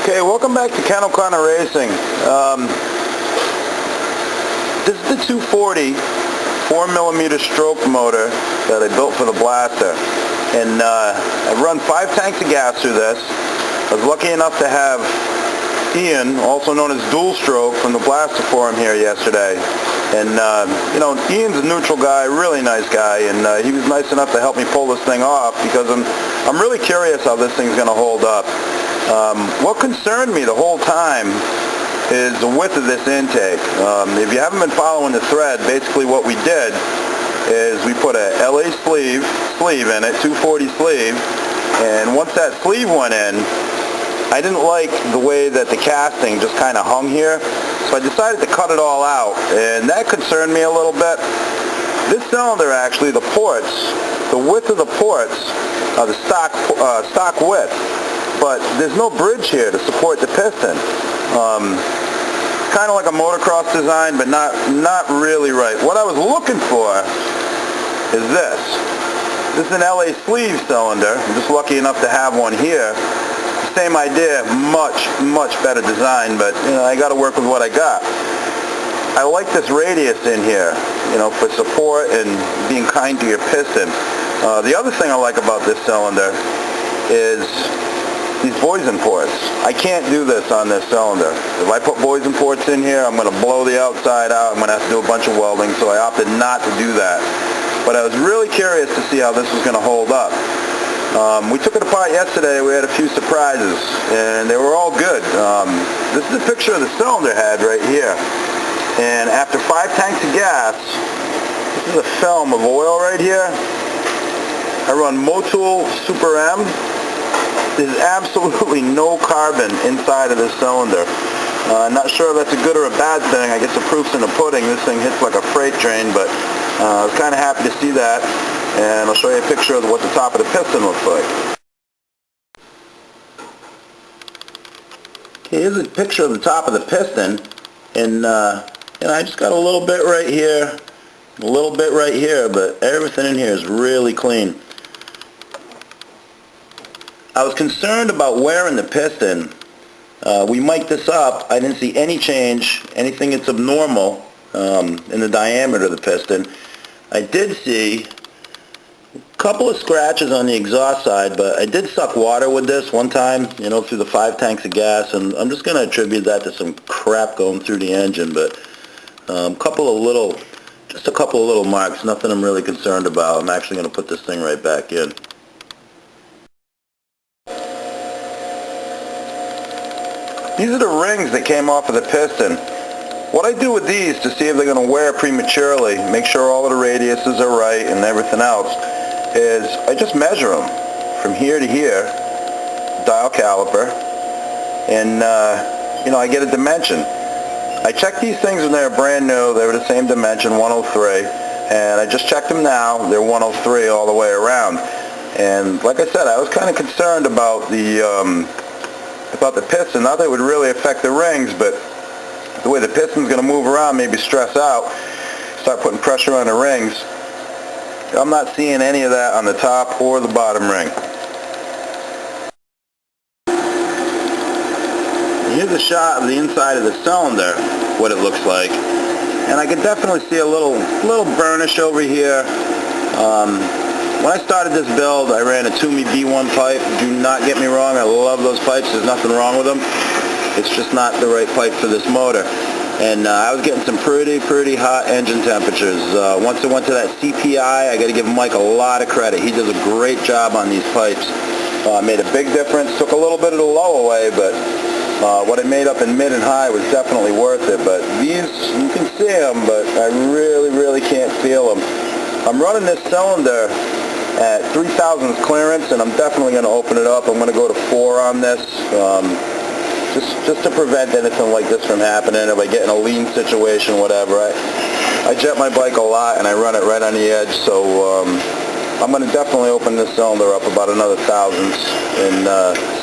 Okay, welcome back to Ken O'Connor Racing. This is the 240 4mm stroke motor that I built for the Blaster, and I run 5 tanks of gas through this. I was lucky enough to have Ian, also known as Dual Stroke, from the Blaster Forum here yesterday. And you know, Ian's a neutral guy, really nice guy, and he was nice enough to help me pull this thing off because I'm really curious how this thing's going to hold up. What concerned me the whole time is the width of this intake. If you haven't been following the thread, basically what we did is we put a LA sleeve in it, 240 sleeve, and once that sleeve went in, I didn't like the way that the casting just kind of hung here, so I decided to cut it all out, and that concerned me a little bit. This cylinder, actually, the ports, the width of the ports are the stock width, but there's no bridge here to support the piston. Kind of like a motocross design, but not really right. What I was looking for is this. This is an LA sleeve cylinder. I'm just lucky enough to have one here. Same idea, much better design, but you know, I got to work with what I got. I like this radius in here, you know, for support and being kind to your piston. The other thing I like about this cylinder is these Voisin ports. I can't do this on this cylinder. If I put Voisin ports in here, I'm going to blow the outside out. I'm going to have to do a bunch of welding, so I opted not to do that. But I was really curious to see how this was going to hold up. We took it apart yesterday. We had a few surprises, and they were all good. This is a picture of the cylinder head right here. And after 5 tanks of gas, this is a film of oil right here. I run Motul Super M. There's absolutely no carbon inside of this cylinder. Not sure if that's a good or a bad thing. I guess the proof's in the pudding. This thing hits like a freight train, but I was kind of happy to see that. And I'll show you a picture of what the top of the piston looks like. Okay, here's a picture of the top of the piston, and you know, I just got a little bit right here, a little bit right here, but everything in here is really clean. I was concerned about wearing the piston. We mic'd this up. I didn't see any change, anything that's abnormal in the diameter of the piston. I did see a couple of scratches on the exhaust side, but I did suck water with this one time, you know, through the 5 tanks of gas, and I'm just going to attribute that to some crap going through the engine, but just a couple of little marks, nothing I'm really concerned about. I'm actually going to put this thing right back in. These are the rings that came off of the piston. What I do with these to see if they're going to wear prematurely, make sure all of the radiuses are right and everything else, is I just measure them from here to here, dial caliper, and you know, I get a dimension. I check these things when they're brand new. They were the same dimension, 103, and I just checked them now. They're 103 all the way around. And like I said, I was kind of concerned about the piston. Not that it would really affect the rings, but the way the piston's going to move around, maybe stress out, start putting pressure on the rings. I'm not seeing any of that on the top or the bottom ring. Here's a shot of the inside of the cylinder, what it looks like. And I can definitely see a little burnish over here. When I started this build, I ran a Toomey B1 pipe. Do not get me wrong, I love those pipes. There's nothing wrong with them. It's just not the right pipe for this motor. And I was getting some pretty hot engine temperatures. Once it went to that CPI, I got to give Mike a lot of credit. He does a great job on these pipes. Made a big difference. Took a little bit of the low away, but what I made up in mid and high was definitely worth it. But these, you can see them, but I really can't feel them. I'm running this cylinder at 3,000 clearance, and I'm definitely going to open it up. I'm going to go to 4 on this. Just to prevent anything like this from happening. If I get in a lean situation, whatever. I jet my bike a lot and I run it right on the edge, so I'm going to definitely open this cylinder up about another 1,000 and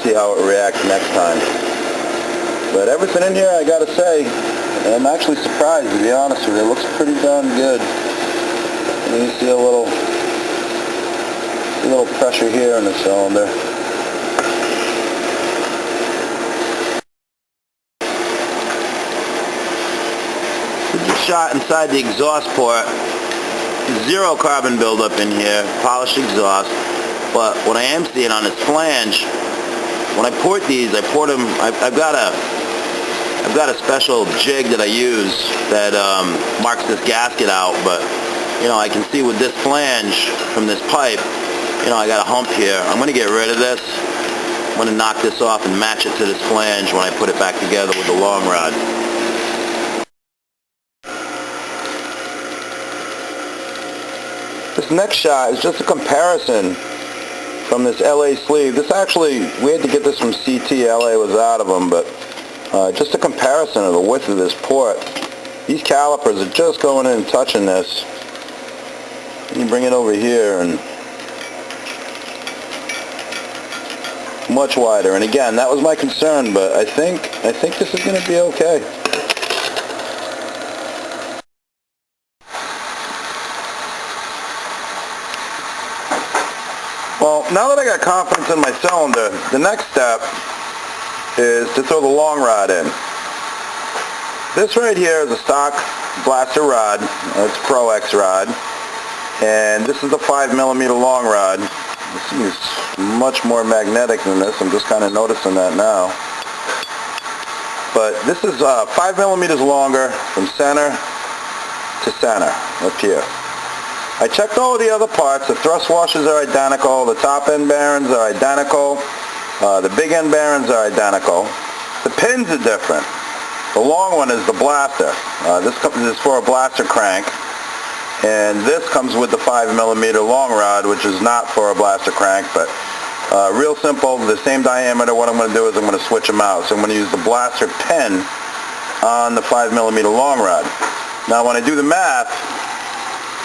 see how it reacts next time. But everything in here, I got to say, I'm actually surprised, to be honest with you. It looks pretty darn good. And you see a little pressure here in the cylinder. shot inside the exhaust port. Zero carbon buildup in here, polished exhaust. But what I am seeing on this flange, when I port these, I've got a special jig that I use that marks this gasket out. But you know, I can see with this flange from this pipe, you know, I got a hump here. I'm going to get rid of this. I'm going to knock this off and match it to this flange when I put it back together with the long rod. This next shot is just a comparison from this LA sleeve. This actually, we had to get this from CT. LA was out of them, but just a comparison of the width of this port. These calipers are just going in and touching this. You bring it over here and much wider. And again, that was my concern, but I think this is going to be okay. Well, now that I got confidence in my cylinder, the next step is to throw the long rod in. This right here is a stock blaster rod. It's Pro X rod. And this is the 5mm long rod. This is much more magnetic than this. I'm just kind of noticing that now. But this is 5mm longer from center to center up here. I checked all of the other parts. The thrust washers are identical. The top end bearings are identical. The big end bearings are identical. The pins are different. The long one is the blaster. This is for a blaster crank. And this comes with the 5mm long rod, which is not for a blaster crank, but real simple, the same diameter. What I'm going to do is I'm going to switch them out. So I'm going to use the blaster pin on the 5mm long rod. Now when I do the math,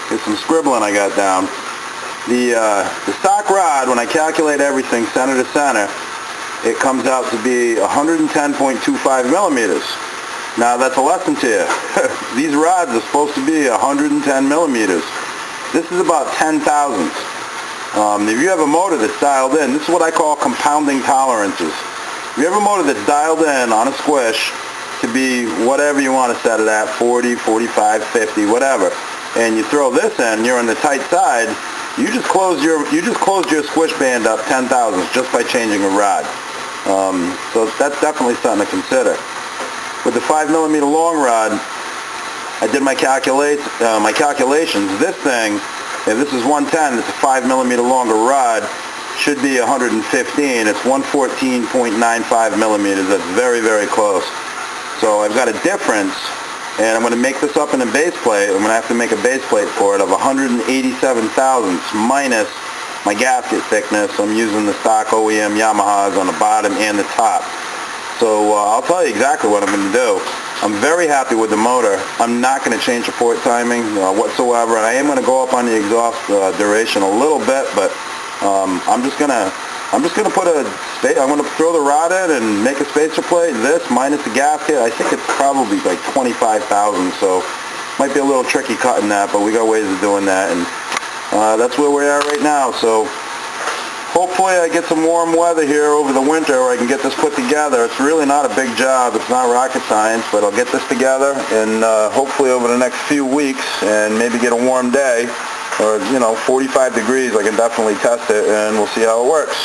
here's some scribbling I got down. The stock rod, when I calculate everything center to center, it comes out to be 110.25 millimeters. Now that's a lesson to you. These rods are supposed to be 110 millimeters. This is about 10 thousandths. If you have a motor that's dialed in, this is what I call compounding tolerances. If you have a motor that's dialed in on a squish to be whatever you want to set it at, 40, 45, 50, whatever, and you throw this in, you're on the tight side, you just closed your squish band up 10 thousandths just by changing a rod. So that's definitely something to consider. With the 5mm long rod, I did my calculations. This thing, if this is 110, it's a 5mm longer rod, should be 115. It's 114.95 millimeters. That's very, very close. So I've got a difference, and I'm going to make this up in a base plate. I'm going to have to make a base plate for it of 187 thousandths minus my gasket thickness. I'm using the stock OEM Yamahas on the bottom and the top. So I'll tell you exactly what I'm going to do. I'm very happy with the motor. I'm not going to change the port timing whatsoever, and I am going to go up on the exhaust duration a little bit, but I'm just going to put I'm going to throw the rod in and make a spacer plate. This minus the gasket, I think it's probably like 25 thousandths, so might be a little tricky cutting that, but we got ways of doing that, and that's where we are right now. So hopefully I get some warm weather here over the winter where I can get this put together. It's really not a big job. It's not rocket science, but I'll get this together, and hopefully over the next few weeks, and maybe get a warm day, or 45 degrees, I can definitely test it, and we'll see how it works.